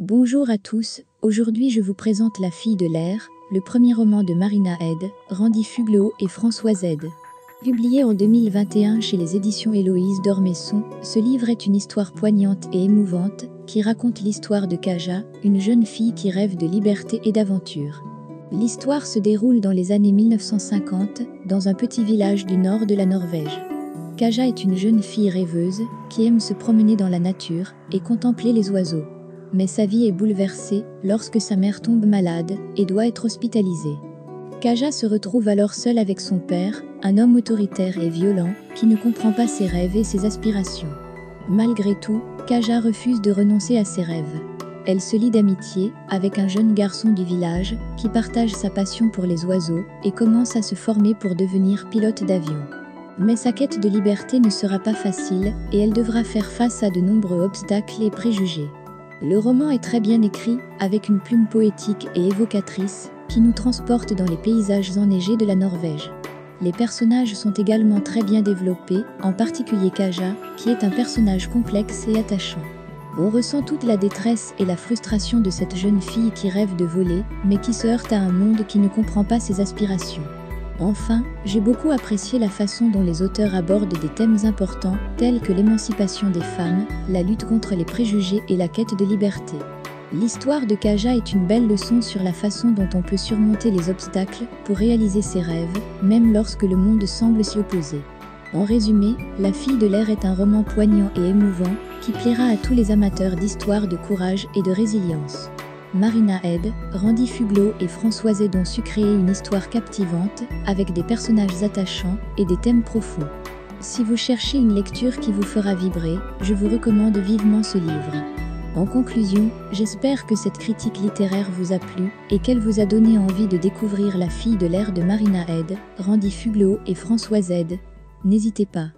Bonjour à tous, aujourd'hui je vous présente La fille de l'air, le premier roman de Marina Head, Randy Fugleau et François Z. Publié en 2021 chez les éditions Héloïse d'Ormesson, ce livre est une histoire poignante et émouvante qui raconte l'histoire de Kaja, une jeune fille qui rêve de liberté et d'aventure. L'histoire se déroule dans les années 1950, dans un petit village du nord de la Norvège. Kaja est une jeune fille rêveuse qui aime se promener dans la nature et contempler les oiseaux. Mais sa vie est bouleversée lorsque sa mère tombe malade et doit être hospitalisée. Kaja se retrouve alors seule avec son père, un homme autoritaire et violent qui ne comprend pas ses rêves et ses aspirations. Malgré tout, Kaja refuse de renoncer à ses rêves. Elle se lie d'amitié avec un jeune garçon du village qui partage sa passion pour les oiseaux et commence à se former pour devenir pilote d'avion. Mais sa quête de liberté ne sera pas facile et elle devra faire face à de nombreux obstacles et préjugés. Le roman est très bien écrit, avec une plume poétique et évocatrice, qui nous transporte dans les paysages enneigés de la Norvège. Les personnages sont également très bien développés, en particulier Kaja, qui est un personnage complexe et attachant. On ressent toute la détresse et la frustration de cette jeune fille qui rêve de voler, mais qui se heurte à un monde qui ne comprend pas ses aspirations. Enfin, j'ai beaucoup apprécié la façon dont les auteurs abordent des thèmes importants, tels que l'émancipation des femmes, la lutte contre les préjugés et la quête de liberté. L'histoire de Kaja est une belle leçon sur la façon dont on peut surmonter les obstacles pour réaliser ses rêves, même lorsque le monde semble s'y opposer. En résumé, La fille de l'air est un roman poignant et émouvant qui plaira à tous les amateurs d'histoire de courage et de résilience. Marina Head, Randy Fugleau et François Z ont su créer une histoire captivante, avec des personnages attachants et des thèmes profonds. Si vous cherchez une lecture qui vous fera vibrer, je vous recommande vivement ce livre. En conclusion, j'espère que cette critique littéraire vous a plu et qu'elle vous a donné envie de découvrir La fille de l'air de Marina Head, Randy Fugleau et François Z. N'hésitez pas.